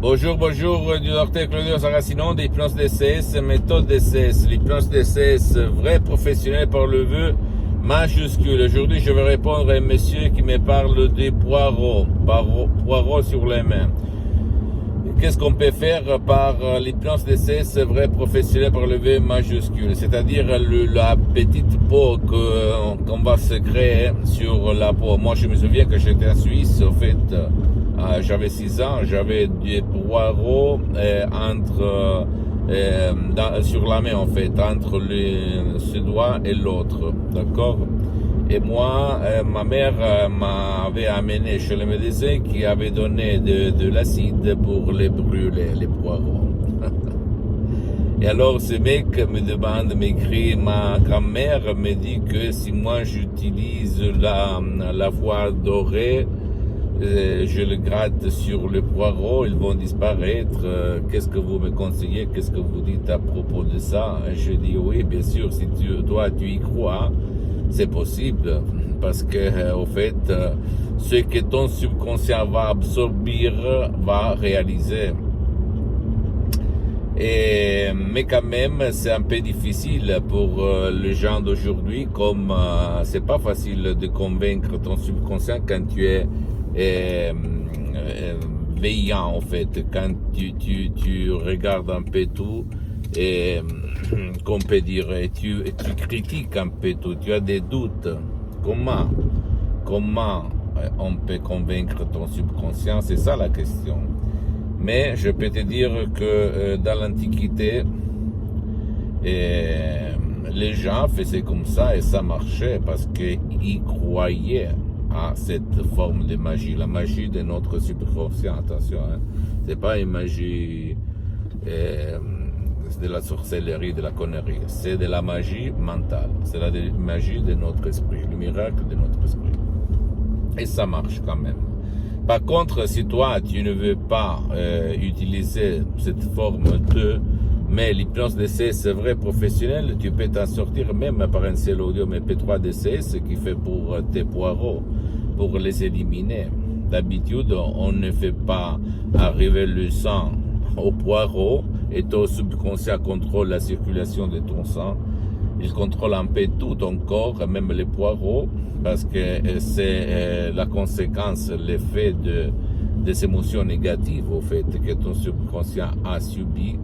Bonjour, bonjour, du docteur Claudio Saracino d'hypnose DCS, méthode DCS, l'hypnose DCS, vrai professionnel par le vœu majuscule. Aujourd'hui, je vais répondre à un monsieur qui me parle des poireaux sur les mains. Qu'est-ce qu'on peut faire par l'hypnose DCS, vrai professionnel par le vœu majuscule, c'est-à-dire la petite peau qu'on va se créer sur la peau. Moi, je me souviens que j'étais en Suisse, en fait. J'avais 6 ans, j'avais des poireaux sur la main en fait, entre ce doigt et l'autre, d'accord. Et moi, ma mère m'avait amené chez le médecin qui avait donné de l'acide pour les brûler, les poireaux. Et alors ce mec m'écrit, ma grand-mère me dit que si moi j'utilise la voie dorée, je le gratte sur le poireau, ils vont disparaître. Qu'est-ce que vous me conseillez? Qu'est-ce que vous dites à propos de ça? Je dis oui, bien sûr, si toi tu y crois, c'est possible. Parce que, au fait, ce que ton subconscient va absorber, va réaliser. Mais quand même, c'est un peu difficile pour les gens d'aujourd'hui, comme c'est pas facile de convaincre ton subconscient quand tu es veillant en fait, quand tu regardes un peu tout et qu'on peut dire, tu critiques un peu tout, tu as des doutes. Comment on peut convaincre ton subconscient? C'est ça la question. Mais je peux te dire que dans l'Antiquité, les gens faisaient comme ça et ça marchait parce qu'ils croyaient à cette forme de magie, la magie de notre subconscient. Attention, hein. C'est pas une magie de la sorcellerie, de la connerie, c'est de la magie mentale, c'est la magie de notre esprit, le miracle de notre esprit. Et ça marche quand même. Par contre, si toi tu ne veux pas utiliser cette forme mais l'hypnose DCS c'est vrai professionnel, tu peux t'en sortir même par un seul audio MP3 DCS qui fait pour tes poireaux, pour les éliminer. D'habitude, on ne fait pas arriver le sang au poireau et ton subconscient contrôle la circulation de ton sang. Il contrôle un peu tout ton corps, même les poireaux, parce que c'est la conséquence, l'effet des émotions négatives, au fait, que ton subconscient a subi.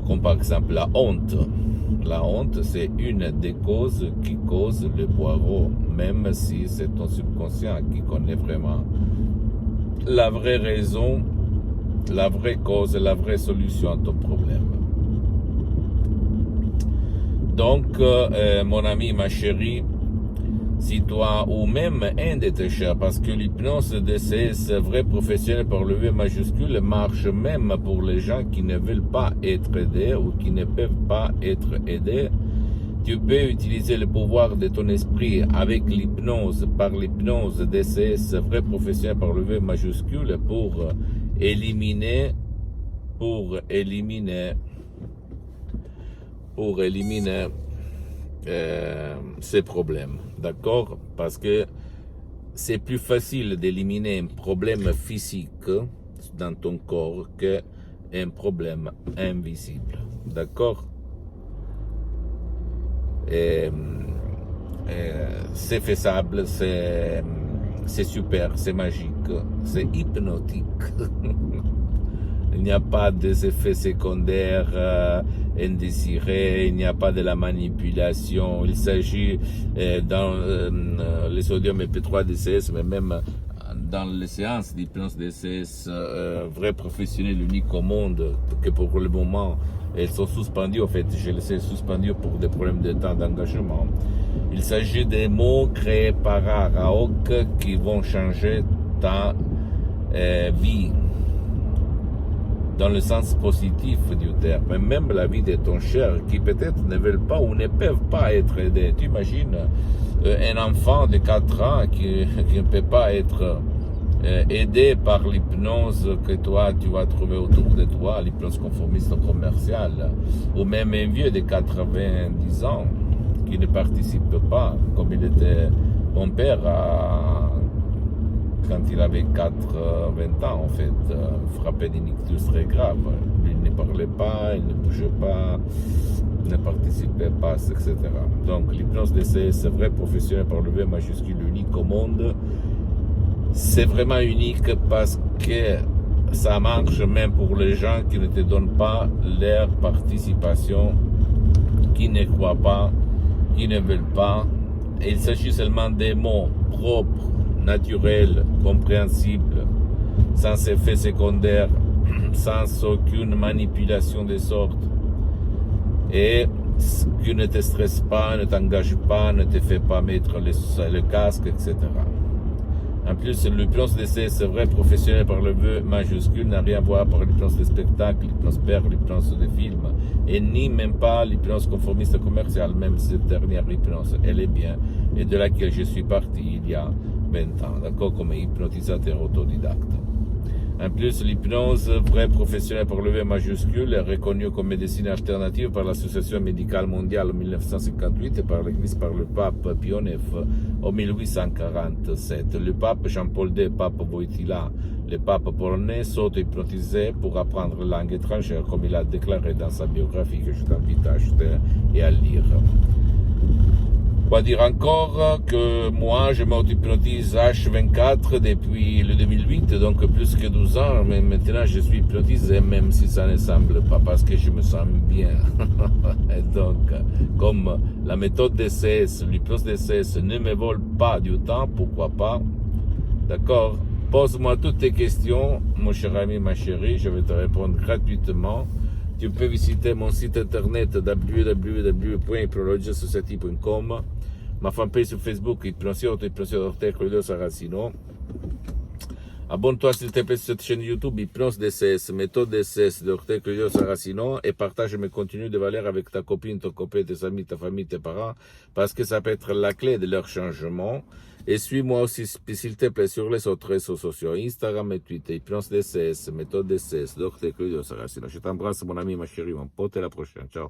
Comme par exemple la honte. La honte, c'est une des causes qui cause le poireau, même si c'est ton subconscient qui connaît vraiment la vraie raison, la vraie cause, la vraie solution à ton problème. Donc, mon ami, ma chérie, si toi ou même un de tes chers, parce que l'hypnose DCS vrai professionnel par le V majuscule marche même pour les gens qui ne veulent pas être aidés ou qui ne peuvent pas être aidés. Tu peux utiliser le pouvoir de ton esprit avec l'hypnose, par l'hypnose DCS vrai professionnel par le V majuscule pour éliminer ces problèmes, d'accord? Parce que c'est plus facile d'éliminer un problème physique dans ton corps qu'un problème invisible, d'accord? C'est faisable, c'est super, c'est magique, c'est hypnotique. Il n'y a pas des effets secondaires indésirés, il n'y a pas de la manipulation. Il s'agit dans les sodium MP3 DCS, mais même dans les séances d'hypnose DCS, vrai professionnel unique au monde, que pour le moment, elles sont suspendues. En fait, je les ai suspendues pour des problèmes de temps d'engagement. Il s'agit des mots créés par Araok qui vont changer ta vie. Dans le sens positif du terme, même la vie de ton cher qui peut-être ne veulent pas ou ne peuvent pas être aidés. Tu imagines un enfant de 4 ans qui ne peut pas être aidé par l'hypnose que toi tu vas trouver autour de toi, l'hypnose conformiste commerciale, ou même un vieux de 90 ans qui ne participe pas, comme il était mon père quand il avait 20 ans, en fait, frappé d'une ictus très grave. Il ne parlait pas, il ne bougeait pas, ne participait pas, etc. Donc, l'hypnose DCS, c'est vrai, professionnel par le V majuscule, unique au monde. C'est vraiment unique parce que ça marche même pour les gens qui ne te donnent pas leur participation, qui ne croient pas, qui ne veulent pas. Et il s'agit seulement des mots propres, naturels, compréhensibles, sans effet secondaire, sans aucune manipulation de sorte. Et qui ne te stresse pas, ne t'engage pas, ne te fait pas mettre le casque, etc. En plus, l'hypnose d'essai, c'est vrai, professionnel par le vœu majuscule, n'a rien à voir par l'hypnose de spectacle, l'hypnose père, l'hypnose de film, et ni même pas l'hypnose conformiste commerciale, même cette dernière hypnose, elle est bien, et de laquelle je suis parti il y a 20 ans, d'accord, comme hypnotisateur autodidacte. En plus, l'hypnose vraie professionnelle par le V majuscule est reconnue comme médecine alternative par l'Association médicale mondiale en 1958 et par l'Église par le pape Pie IX en 1847. Le pape Jean-Paul II, pape Wojtyła, le pape polonais s'auto-hypnotisait pour apprendre la langue étrangère, comme il a déclaré dans sa biographie que je t'invite à acheter et à lire. Quoi dire encore que moi, je m'auto-hypnotise H24 depuis le 2008, donc plus que 12 ans, mais maintenant je suis hypnotisé, même si ça ne semble pas, parce que je me sens bien. Et donc, comme la méthode DCS, l'hypnose DCS ne me vole pas du temps, pourquoi pas, d'accord? Pose-moi toutes tes questions, mon cher ami, ma chérie, je vais te répondre gratuitement. Tu peux visiter mon site internet www.hypnologiasociety.com, ma fanpage sur Facebook, Hypnosio Ortega Claudio Saracino. Abonne-toi s'il te plaît sur cette chaîne YouTube, Hypnose DCS, méthode DCS de Ortega Claudio Saracino, et partage mes contenus de valeur avec ta copine, ton copain, tes amis, ta famille, tes parents, parce que ça peut être la clé de leur changement. Et suis-moi aussi, s'il te plaît, sur les autres réseaux sociaux, Instagram et Twitter, Hypnose DCS, méthode DCS, Dr. Claudio Saracino. Je t'embrasse, mon ami, ma chérie, mon pote, et à la prochaine. Ciao.